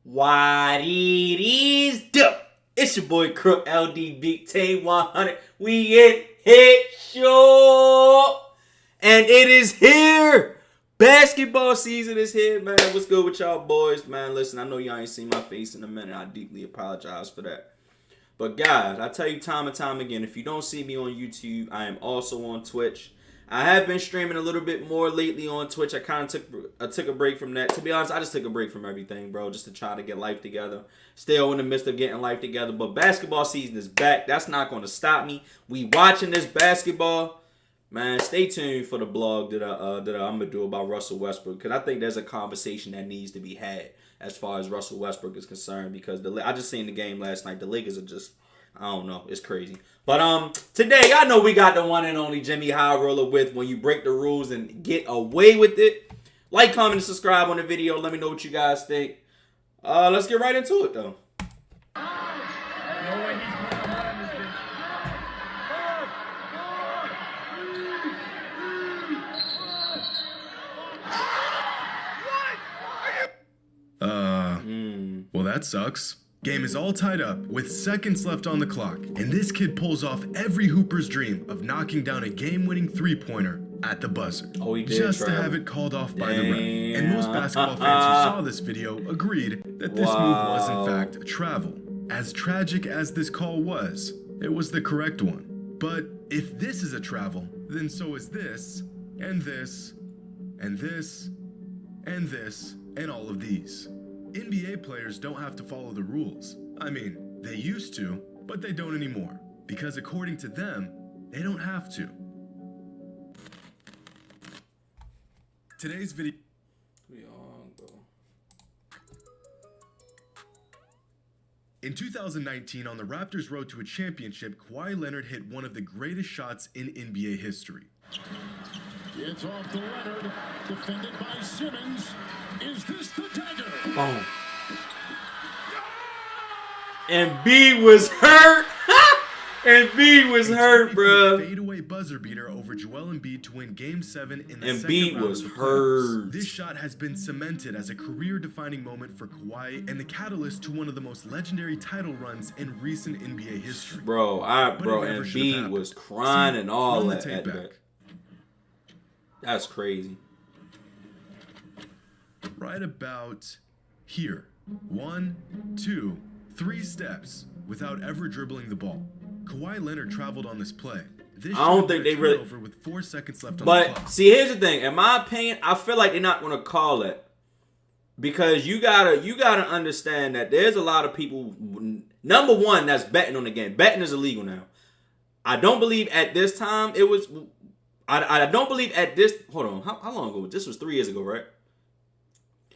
What it is, duh. It's your boy Crook LD Big Team 100. We in hit show. And it is here. Basketball season is here, man. What's good with y'all boys, man? Listen, I know y'all ain't seen my face in a minute. I deeply apologize for that. But guys, I tell you time and time again, if you don't see me on YouTube, I am also on Twitch. I have been streaming a little bit more lately on Twitch. I kind of took a break from that. To be honest, I just took a break from everything, bro, just to try to get life together. Still in the midst of getting life together. But basketball season is back. That's not going to stop me. We watching this basketball. Man, stay tuned for the blog that I'm going to do about Russell Westbrook. Because I think there's a conversation that needs to be had as far as Russell Westbrook is concerned. Because I just seen the game last night. The Lakers are just... I don't know. It's crazy. But today, I know we got the one and only Jimmy High Roller with When You Break the Rules and Get Away With It. Like, comment, and subscribe on the video. Let me know what you guys think. Let's get right into it, though. Well, that sucks. Game is all tied up with seconds left on the clock, and this kid pulls off every hooper's dream of knocking down a game-winning three-pointer at the buzzer. Oh, he did just to have it called off by the ref. And most basketball fans who saw this video agreed that this move was in fact a travel. As tragic as this call was, it was the correct one. But if this is a travel, then so is this, and this, and this, and this, and all of these. NBA players don't have to follow the rules. I mean, they used to, but they don't anymore. Because according to them, they don't have to. Today's video... In 2019, on the Raptors' road to a championship, Kawhi Leonard hit one of the greatest shots in NBA history. It's off to Leonard, defended by Simmons. Is this the dagger? Boom. And B was hurt. And B was hurt, bro. Fadeaway buzzer beater over Joel Embiid to win Game 7 in the and second B round was of the playoffs. hurt. This shot has been cemented as a career-defining moment for Kawhi and the catalyst to one of the most legendary title runs in recent NBA history. Bro, and B was crying and all that. That's crazy. Right about here. 1, 2, 3 steps without ever dribbling the ball. Kawhi Leonard traveled on this play. This I don't think they really over with 4 seconds left on the But clock. see, here's the thing. In my opinion, I feel like they're not going to call it because you gotta understand that there's a lot of people. Number one, that's betting on the game. Betting is illegal now. I don't believe at this time it was. I don't believe at this. Hold on. How long ago? This was 3 years ago, right?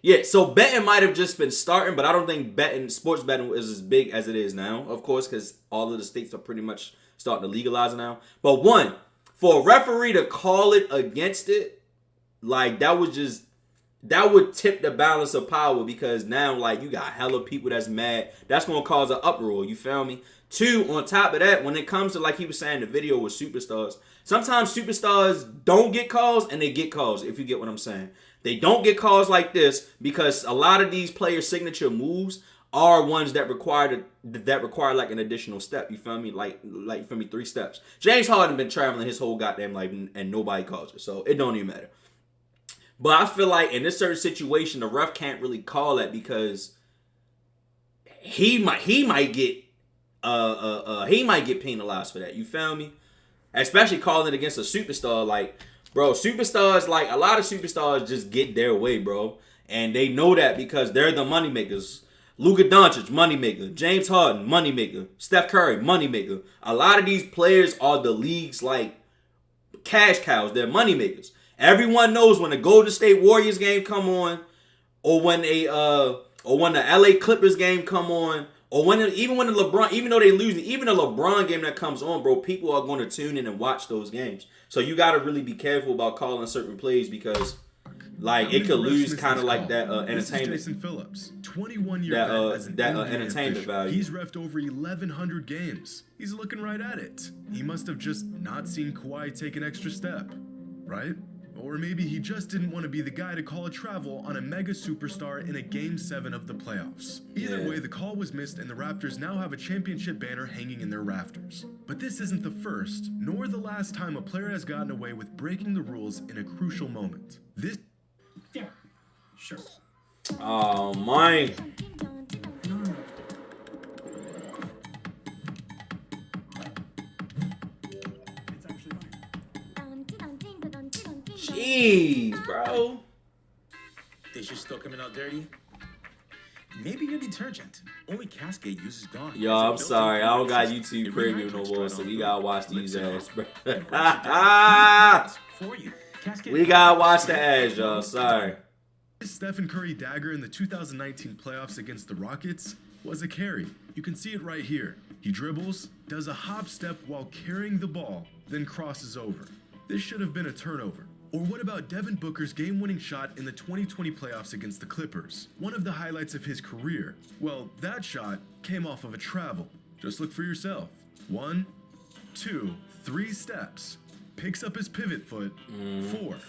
Yeah, so betting might have just been starting, but I don't think sports betting is as big as it is now, of course, because all of the states are pretty much starting to legalize it now. But one, for a referee to call it against it, like that would tip the balance of power because now, like, you got hella people that's mad. That's going to cause an uproar, you feel me? Two, on top of that, when it comes to, like he was saying, the video with superstars, sometimes superstars don't get calls and they get calls, if you get what I'm saying. They don't get calls like this because a lot of these players' signature moves are ones that require like an additional step. You feel me? Like you feel me? 3 steps. James Harden been traveling his whole goddamn life and nobody calls it, so it don't even matter. But I feel like in this certain situation, the ref can't really call that because he might get penalized for that. You feel me? Especially calling it against a superstar like. Bro, superstars, like, a lot of superstars just get their way, bro. And they know that because they're the moneymakers. Luka Doncic, moneymaker. James Harden, moneymaker. Steph Curry, moneymaker. A lot of these players are the league's, like, cash cows. They're moneymakers. Everyone knows when the Golden State Warriors game come on, or when the LA Clippers game come on, or even when the LeBron, even though they lose, even the LeBron game that comes on, bro, people are going to tune in and watch those games. So you got to really be careful about calling certain plays because, like, it could lose kind of like that entertainment. Jason Phillips, 21-year vet as an NBA entertainment official. value. He's reffed over 1,100 games. He's looking right at it. He must have just not seen Kawhi take an extra step, right? Or maybe he just didn't want to be the guy to call a travel on a mega superstar in a Game 7 of the playoffs. Either way, the call was missed and the Raptors now have a championship banner hanging in their rafters. But this isn't the first, nor the last time a player has gotten away with breaking the rules in a crucial moment. This... Yeah, sure. Oh my. It's actually fine. Jeez, bro. Dishes still coming out dirty? Maybe your detergent. Only Cascade uses Dawn. Yo, I'm sorry. I don't got YouTube Premium no more, so we gotta watch these ads, bro. For you. Cascade. We gotta watch the ads, y'all. Sorry. This Stephen Curry dagger in the 2019 playoffs against the Rockets was a carry. You can see it right here. He dribbles, does a hop step while carrying the ball, then crosses over. This should have been a turnover. Or what about Devin Booker's game-winning shot in the 2020 playoffs against the Clippers? One of the highlights of his career. Well, that shot came off of a travel. Just look for yourself. 1, 2, 3 steps. Picks up his pivot foot.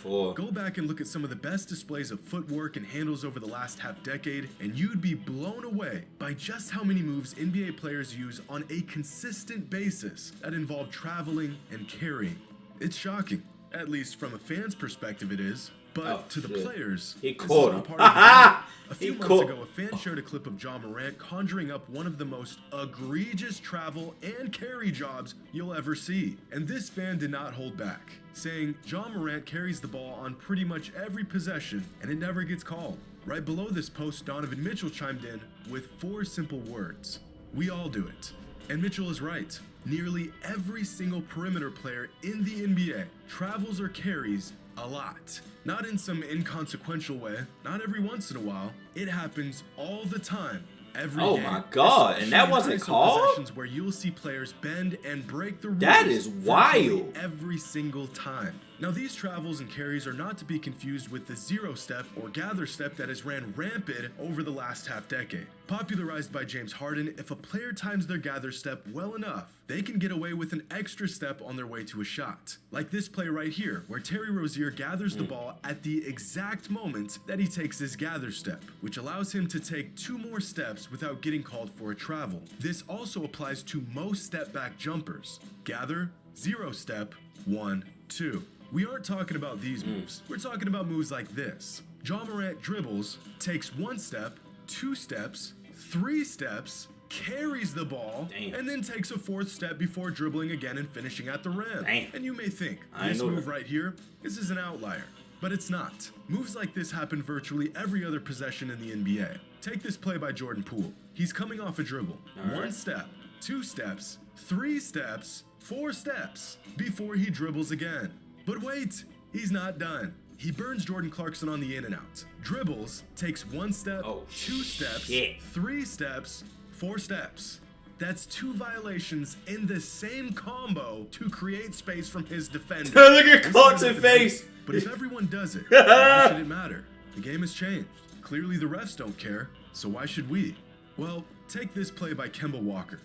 4. Go back and look at some of the best displays of footwork and handles over the last half-decade, and you'd be blown away by just how many moves NBA players use on a consistent basis that involve traveling and carrying. It's shocking. At least from a fan's perspective it is, but to the players, He this is caught all him. part of the game. A few He months caught- ago, a fan shared a clip of Ja Morant conjuring up one of the most egregious travel and carry jobs you'll ever see. And this fan did not hold back, saying Ja Morant carries the ball on pretty much every possession and it never gets called. Right below this post, Donovan Mitchell chimed in with 4 simple words. We all do it. And Mitchell is right. Nearly every single perimeter player in the NBA travels or carries a lot. Not in some inconsequential way, not every once in a while. It happens all the time, every Oh game. my God, and that Especially in wasn't ISO called? possessions where you'll see players bend and break the rules. That is virtually wild. every single time. Now these travels and carries are not to be confused with the zero step or gather step that has ran rampant over the last half decade. Popularized by James Harden, if a player times their gather step well enough, they can get away with an extra step on their way to a shot. Like this play right here, where Terry Rozier gathers the ball at the exact moment that he takes his gather step, which allows him to take 2 more steps without getting called for a travel. This also applies to most step back jumpers. Gather, 0 step, 1, 2. We aren't talking about these moves. We're talking about moves like this. Ja Morant dribbles, takes 1 step, 2 steps, 3 steps, carries the ball, Damn. and then takes a 4th step before dribbling again and finishing at the rim. Damn. And you may think, I this know move that. right here, this is an outlier. But it's not. Moves like this happen virtually every other possession in the NBA. Take this play by Jordan Poole. He's coming off a dribble. All right. 1 step, 2 steps, 3 steps, 4 steps, before he dribbles again. But wait, he's not done. He burns Jordan Clarkson on the in and out. Dribbles, takes 1 step, Oh, 2 steps, shit. 3 steps, 4 steps. That's 2 violations in the same combo to create space from his defender. Look at This is Clarkson's the debate. face. But if everyone does it, why should it matter? The game has changed. Clearly the refs don't care, so why should we? Well, take this play by Kemba Walker.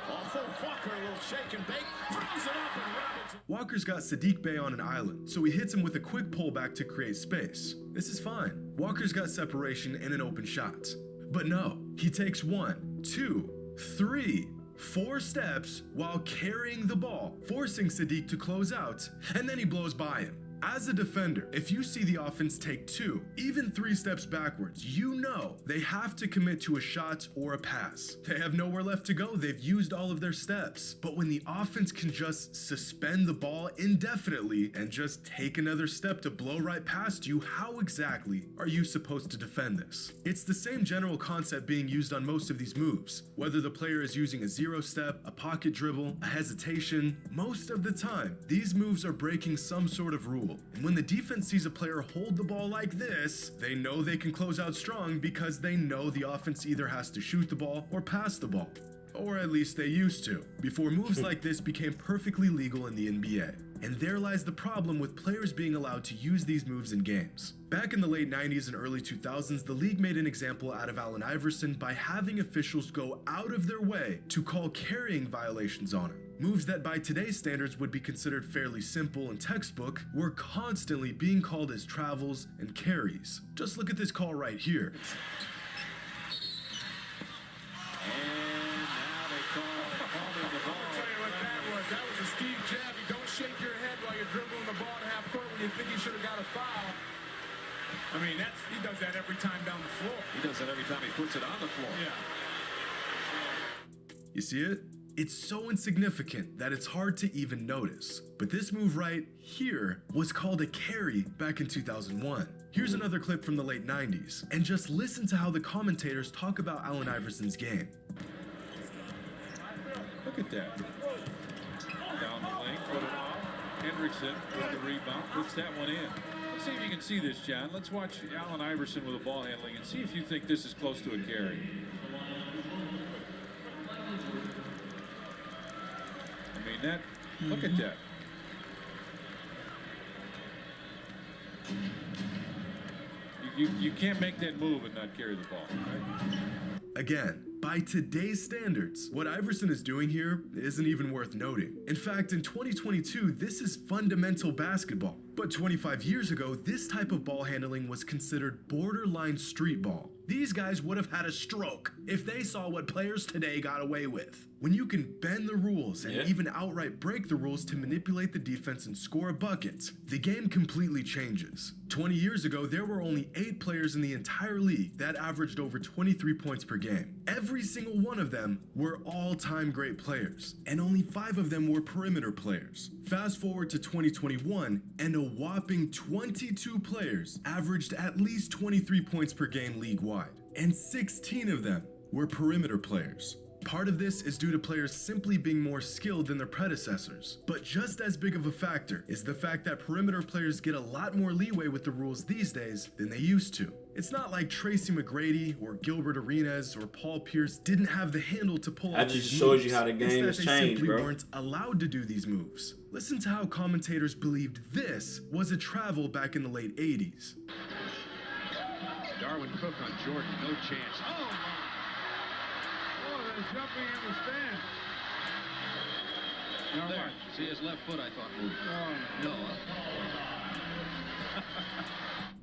Off of Walker, a little shake and bake, throws it up and Robertson. Walker's got Sadiq Bey on an island, so he hits him with a quick pullback to create space. This is fine. Walker's got separation and an open shot. But no, he takes 1, 2, 3, 4 steps while carrying the ball, forcing Sadiq to close out, and then he blows by him. As a defender, if you see the offense take 2, even 3 steps backwards, you know they have to commit to a shot or a pass. They have nowhere left to go, they've used all of their steps. But when the offense can just suspend the ball indefinitely and just take another step to blow right past you, how exactly are you supposed to defend this? It's the same general concept being used on most of these moves. Whether the player is using a 0 step, a pocket dribble, a hesitation, most of the time, these moves are breaking some sort of rule. And when the defense sees a player hold the ball like this, they know they can close out strong because they know the offense either has to shoot the ball or pass the ball. Or at least they used to, before moves like this became perfectly legal in the NBA. And there lies the problem with players being allowed to use these moves in games. Back in the late 90s and early 2000s, the league made an example out of Allen Iverson by having officials go out of their way to call carrying violations on him. Moves that by today's standards would be considered fairly simple and textbook were constantly being called as travels and carries. Just look at this call right here. And now they call him the ball. I'll tell you what that was. That was a Steve jab. You don't shake your head while you're dribbling the ball to half court when you think you should have got a foul. I mean, he does that every time down the floor. He does that every time he puts it on the floor. Yeah. You see it? It's so insignificant that it's hard to even notice. But this move right here was called a carry back in 2001. Here's another clip from the late 90s, and just listen to how the commentators talk about Allen Iverson's game. Look at that. Down the lane, put it off. Hendrickson with the rebound, puts that one in. Let's see if you can see this, John. Let's watch Allen Iverson with the ball handling and see if you think this is close to a carry. I mean, that, look at that. You can't make that move and not carry the ball, right? Again, by today's standards, what Iverson is doing here isn't even worth noting. In fact, in 2022, this is fundamental basketball. But 25 years ago, this type of ball handling was considered borderline street ball. These guys would have had a stroke if they saw what players today got away with. When you can bend the rules and even outright break the rules to manipulate the defense and score a bucket, the game completely changes. 20 years ago, there were only 8 players in the entire league that averaged over 23 points per game. Every single one of them were all-time great players, and only 5 of them were perimeter players. Fast forward to 2021, and a whopping 22 players averaged at least 23 points per game league-wide, and 16 of them were perimeter players. Part of this is due to players simply being more skilled than their predecessors. But just as big of a factor is the fact that perimeter players get a lot more leeway with the rules these days than they used to. It's not like Tracy McGrady or Gilbert Arenas or Paul Pierce didn't have the handle to pull That off just these shows moves. you how the game It's has that they changed, simply bro. weren't allowed to do these moves. Listen to how commentators believed this was a travel back in the late 80s. Darwin Cook on Jordan, no chance. Oh, my. Oh, they're jumping in the stand. Now There. what? See his left foot, I thought, moved. Oh, No.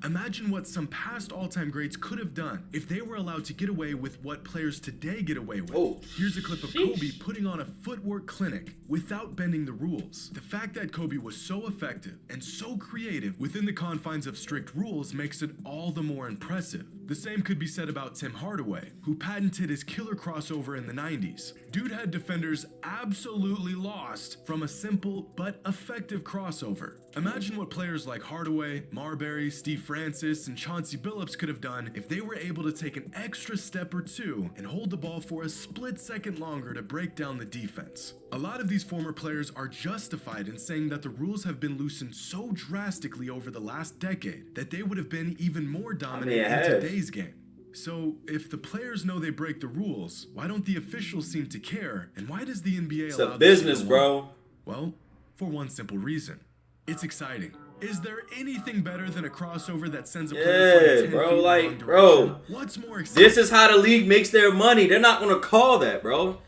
Imagine what some past all-time greats could have done if they were allowed to get away with what players today get away with. Oh, Here's a clip of sheesh. Kobe putting on a footwork clinic without bending the rules. The fact that Kobe was so effective and so creative within the confines of strict rules makes it all the more impressive. The same could be said about Tim Hardaway, who patented his killer crossover in the 90s. Dude had defenders absolutely lost from a simple but effective crossover. Imagine what players like Hardaway, Marbury, Steve Francis, and Chauncey Billups could have done if they were able to take an extra step or two and hold the ball for a split second longer to break down the defense. A lot of these former players are justified in saying that the rules have been loosened so drastically over the last decade that they would have been even more dominant it in has. today's game. So, if the players know they break the rules, why don't the officials seem to care? And why does the NBA it's allow a this to business, go on? bro. Well, for one simple reason. It's exciting. Is there anything better than a crossover that sends a player Yeah, flying 10 bro, feet in the like, wrong bro, direction? What's more exciting? This is how the league makes their money. They're not gonna call that, bro.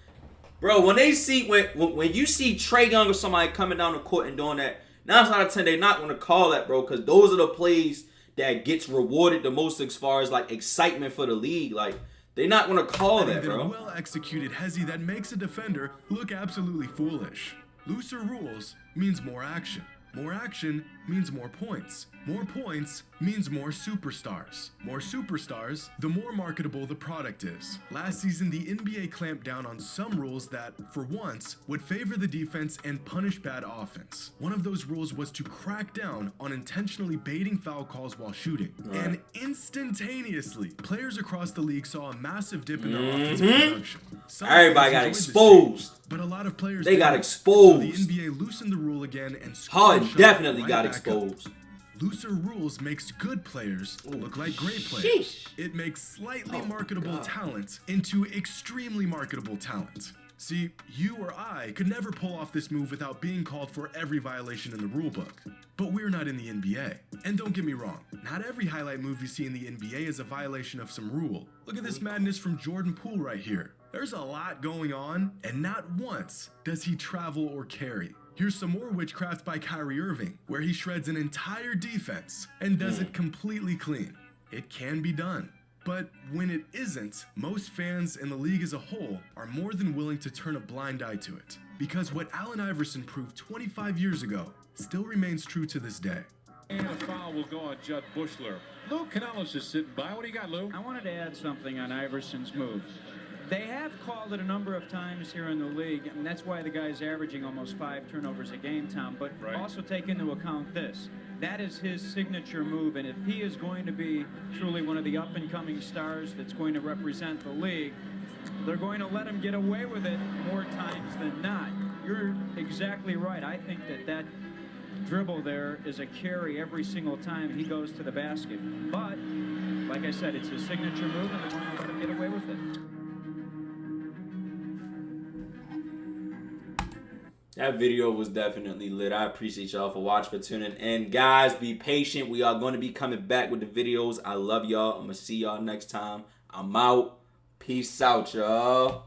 Bro, when they see when you see Trae Young or somebody coming down the court and doing that, 9 out of 10 they're not gonna call that, bro, because those are the plays that gets rewarded the most as far as like excitement for the league. Like they're not gonna call that, than a bro. well-executed hezzy that makes a defender look absolutely foolish. Looser rules means more action. More action means more points. More points means more superstars. More superstars, the more marketable the product is. Last season, the NBA clamped down on some rules that, for once, would favor the defense and punish bad offense. One of those rules was to crack down on intentionally baiting foul calls while shooting. And instantaneously, players across the league saw a massive dip in their offensive production. Some Everybody players got enjoyed this exposed. change, but a lot of players They got didn't. exposed. So the NBA loosened the rule again and Harden shot definitely right got back up. exposed. Looser rules makes good players look like great players. Sheesh. It makes slightly Oh, marketable God. talent into extremely marketable talent. See, you or I could never pull off this move without being called for every violation in the rulebook. But we're not in the NBA. And don't get me wrong, not every highlight move you see in the NBA is a violation of some rule. Look at this madness from Jordan Poole right here. There's a lot going on, and not once does he travel or carry. Here's some more witchcraft by Kyrie Irving, where he shreds an entire defense and does it completely clean. It can be done. But when it isn't, most fans in the league as a whole are more than willing to turn a blind eye to it. Because what Allen Iverson proved 25 years ago still remains true to this day. And a foul will go on Judd Bushler. Lou Canellis is sitting by. What do you got, Lou? I wanted to add something on Iverson's move. They have called it a number of times here in the league, and that's why the guy's averaging almost 5 turnovers a game, Tom. But also take into account this. That is his signature move, and if he is going to be truly one of the up-and-coming stars that's going to represent the league, they're going to let him get away with it more times than not. You're exactly right. I think that dribble there is a carry every single time he goes to the basket. But, like I said, it's his signature move, and they're going to let him get away with it. That video was definitely lit. I appreciate y'all for watching, for tuning in. Guys, be patient. We are going to be coming back with the videos. I love y'all. I'm going to see y'all next time. I'm out. Peace out, y'all.